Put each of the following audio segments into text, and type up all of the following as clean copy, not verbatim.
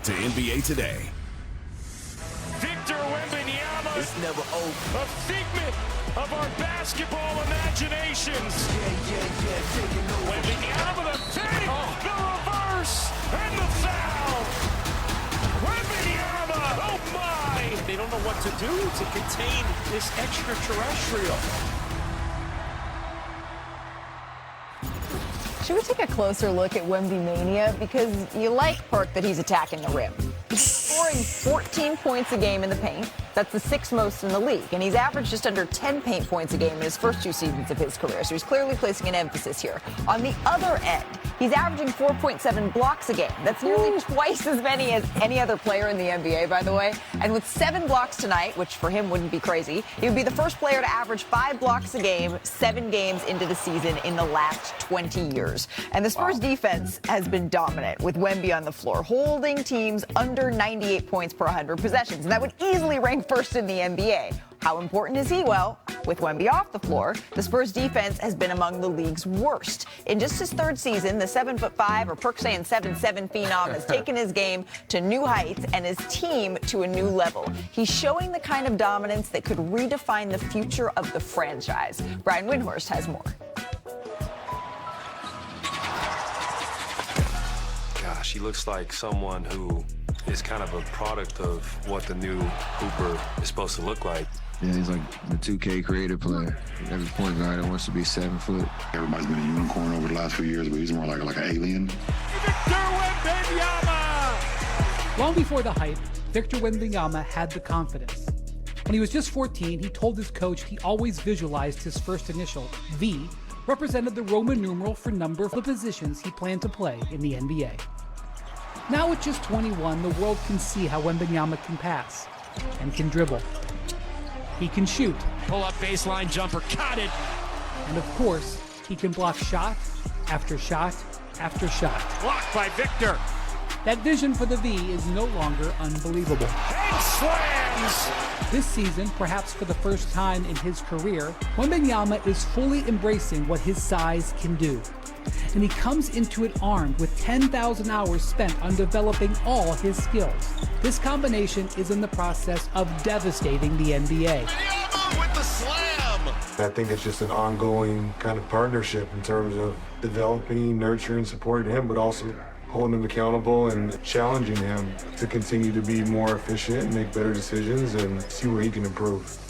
to NBA Today. Victor Wembanyama It's never over. a figment of our basketball imaginations. Wembanyama, the fake, the reverse, and the foul. Wembanyama, oh my! They don't know what to do to contain this extraterrestrial. Should we take a closer look at Wemby Mania? Because you like Perk that he's attacking the rim. He's scoring 14 points a game in the paint. That's the sixth most in the league. And he's averaged just under 10 paint points a game in his first two seasons of his career. So he's clearly placing an emphasis here. On the other end, he's averaging 4.7 blocks a game. That's nearly twice as many as any other player in the NBA, by the way. And with 7 blocks tonight, which for him wouldn't be crazy, he would be the first player to average 5 blocks a game, 7 games into the season in the last 20 years. And the Spurs defense has been dominant with Wemby on the floor, holding teams under 98 points per 100 possessions. And that would easily rank first in the NBA. How important is he? Well, with Wemby off the floor, the Spurs defense has been among the league's worst. In just his third season, the 7'5", or Perk saying 7'7" phenom has taken his game to new heights and his team to a new level. He's showing the kind of dominance that could redefine the future of the franchise. Brian Windhorst has more. Gosh, he looks like someone who is kind of a product of what the new Hooper is supposed to look like. Yeah, he's like the 2K creative player. Every point guard wants to be 7 foot. Everybody's been a unicorn over the last few years, but he's more like an alien. Victor Wembanyama! Long before the hype, Victor Wembanyama had the confidence. When he was just 14, he told his coach he always visualized his first initial, V, represented the Roman numeral for number of the positions he planned to play in the NBA. Now at just 21, the world can see how Wembanyama can pass and can dribble. He can shoot. Pull-up baseline jumper, got it! And of course, he can block shot after shot after shot. Blocked by Victor. That vision for the V is no longer unbelievable. And slams! This season, perhaps for the first time in his career, Wembanyama is fully embracing what his size can do. And he comes into it armed with 10,000 hours spent on developing all his skills. This combination is in the process of devastating the NBA. With the slam! I think it's just an ongoing kind of partnership in terms of developing, nurturing, supporting him, but also holding him accountable and challenging him to continue to be more efficient and make better decisions and see where he can improve.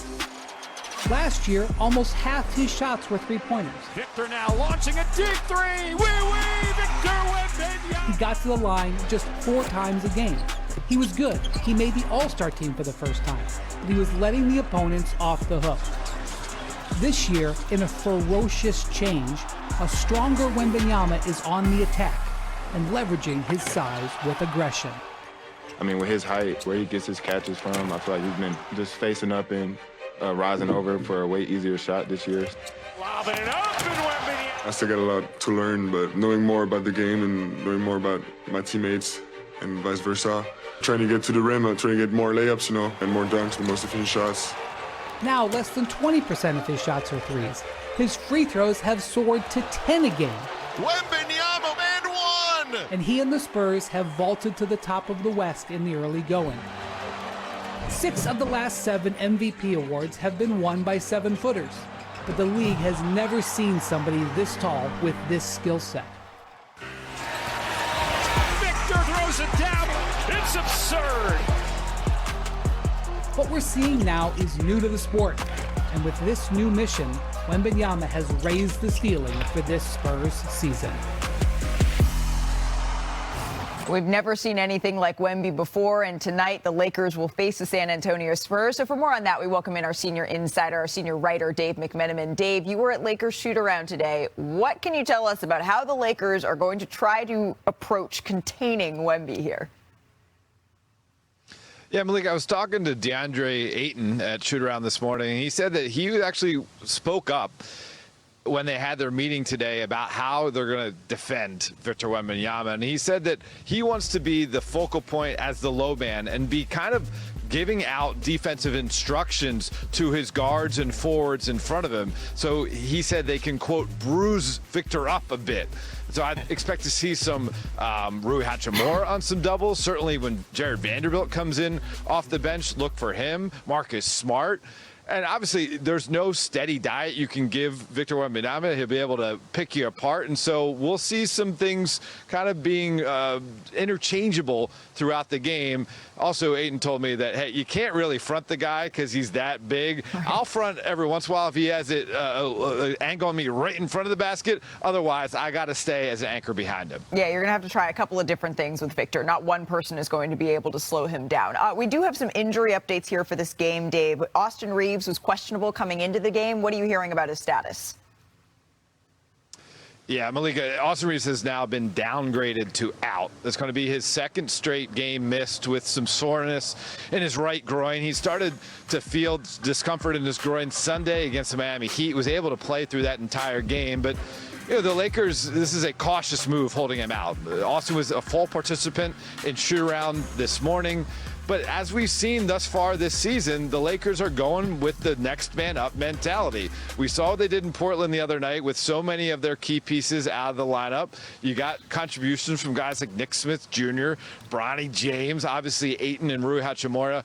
Last year, almost half his shots were three-pointers. Victor now launching a deep three! Victor Wembanyama! He got to the line just 4 times a game. He was good. He made the All-Star team for the first time, but he was letting the opponents off the hook. This year, in a ferocious change, a stronger Wembanyama is on the attack and leveraging his size with aggression. I mean, with his height, where he gets his catches from, I feel like he's been just facing up and rising over for a way easier shot this year. Lobbing it up, and Wembanyama! I still got a lot to learn, but knowing more about the game and knowing more about my teammates and vice versa. Trying to get to the rim, trying to get more layups, and more dunks, the most efficient shots. Now, less than 20% of his shots are threes. His free throws have soared to 10 a game. Wembanyama and one! And he and the Spurs have vaulted to the top of the West in the early going. 6 of the last 7 MVP awards have been won by 7-footers, but the league has never seen somebody this tall with this skill set. Victor throws it down. It's absurd. What we're seeing now is new to the sport, and with this new mission, Wembanyama has raised the ceiling for this Spurs season. We've never seen anything like Wemby before, and tonight the Lakers will face the San Antonio Spurs. So for more on that, we welcome in our senior insider, our senior writer, Dave McMenamin. Dave, you were at Lakers shoot-around today. What can you tell us about how the Lakers are going to try to approach containing Wemby here? Yeah, Malik, I was talking to DeAndre Ayton at shoot-around this morning, and he said that he actually spoke up when they had their meeting today about how they're going to defend Victor Wembanyama. And he said that he wants to be the focal point as the low man and be kind of giving out defensive instructions to his guards and forwards in front of him. So he said they can, quote, bruise Victor up a bit. So I expect to see some Rui Hachimura on some doubles. Certainly when Jared Vanderbilt comes in off the bench, look for him. Marcus Smart. And obviously, there's no steady diet you can give Victor Wembanyama. He'll be able to pick you apart. And so we'll see some things kind of being interchangeable throughout the game. Also, Ayton told me that, hey, you can't really front the guy because he's that big. Right. I'll front every once in a while if he has it angle on me right in front of the basket. Otherwise, I got to stay as an anchor behind him. Yeah, you're going to have to try a couple of different things with Victor. Not one person is going to be able to slow him down. We do have some injury updates here for this game, Dave. Austin Reaves was questionable coming into the game. What are you hearing about his status? Yeah, Malika, Austin Reaves has now been downgraded to out. That's going to be his second straight game missed with some soreness in his right groin. He started to feel discomfort in his groin Sunday against the Miami Heat, was able to play through that entire game. But the Lakers, this is a cautious move holding him out. Austin was a full participant in shoot-around this morning. But as we've seen thus far this season, the Lakers are going with the next man up mentality. We saw what they did in Portland the other night with so many of their key pieces out of the lineup. You got contributions from guys like Nick Smith Jr., Bronny James, obviously Ayton and Rui Hachimura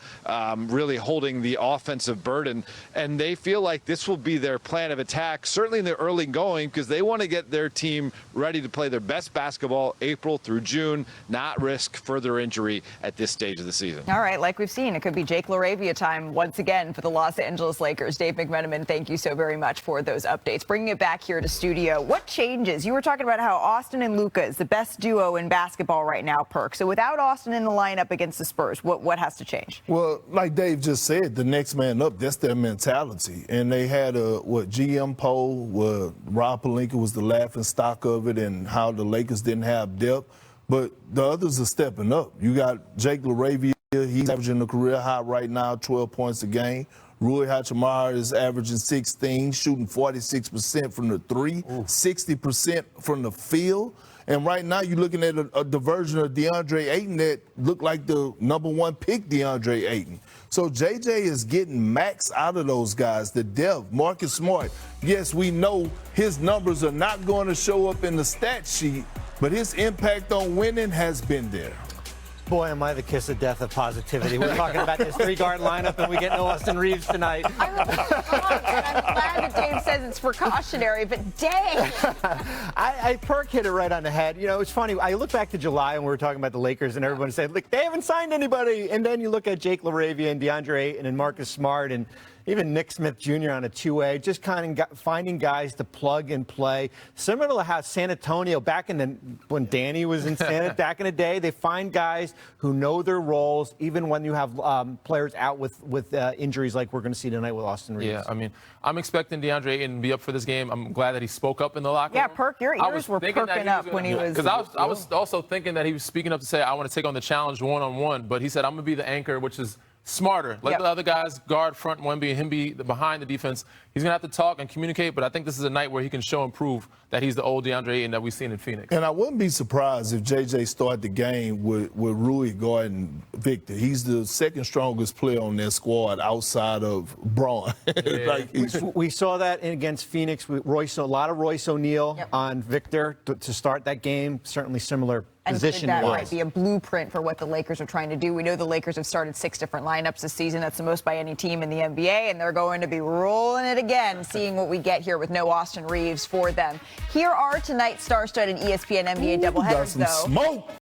really holding the offensive burden. And they feel like this will be their plan of attack, certainly in the early going, because they want to get their team ready to play their best basketball April through June, not risk further injury at this stage of the season. All right, like we've seen, it could be Jake LaRavia time once again for the Los Angeles Lakers. Dave McMenamin, thank you so very much for those updates. Bringing it back here to studio, what changes? You were talking about how Austin and Luka is the best duo in basketball right now, Perk. So without Austin in the lineup against the Spurs, what has to change? Well, like Dave just said, the next man up, that's their mentality. And they had a GM poll where Rob Pelinka was the laughing stock of it and how the Lakers didn't have depth. But the others are stepping up. You got Jake LaRavia. He's averaging a career high right now, 12 points a game. Rui Hachimura is averaging 16, shooting 46% from the three, 60% from the field. And right now you're looking at a diversion of DeAndre Ayton that looked like the #1 pick DeAndre Ayton. So JJ is getting max out of those guys. The depth, Marcus Smart. Yes, we know his numbers are not going to show up in the stat sheet, but his impact on winning has been there. Boy, am I the kiss of death of positivity. We're talking about this three-guard lineup, and we get no Austin Reaves tonight. I'm glad that Dave says it's precautionary, but dang. Perk hit it right on the head. You know, it's funny. I look back to July, and we were talking about the Lakers, and everyone said, look, they haven't signed anybody. And then you look at Jake LaRavia and DeAndre Ayton and Marcus Smart and even Nick Smith Jr. on a two-way, just kind of finding guys to plug and play. Similar to how San Antonio, when Danny was in back in the day, they find guys who know their roles, even when you have players out with injuries like we're going to see tonight with Austin Reaves. Yeah, I mean, I'm expecting DeAndre Ayton to be up for this game. I'm glad that he spoke up in the locker room. Yeah, Perk, your ears were perking up when he was. Because I was also thinking that he was speaking up to say, I want to take on the challenge one-on-one, but he said, I'm going to be the anchor, which is smarter. Let the other guys guard front Wemby and him be behind the defense. He's going to have to talk and communicate, but I think this is a night where he can show and prove that he's the old DeAndre Ayton that we've seen in Phoenix. And I wouldn't be surprised if JJ started the game with Rui guarding Victor. He's the second strongest player on their squad outside of Braun. Yeah. We saw that against Phoenix with a lot of Royce O'Neal on Victor to start that game. Certainly similar position. And that might be a blueprint for what the Lakers are trying to do. We know the Lakers have started 6 different lineups this season. That's the most by any team in the NBA, and they're going to be rolling it again, seeing what we get here with no Austin Reaves for them. Here are tonight's star-studded ESPN NBA doubleheaders, though. Smoke.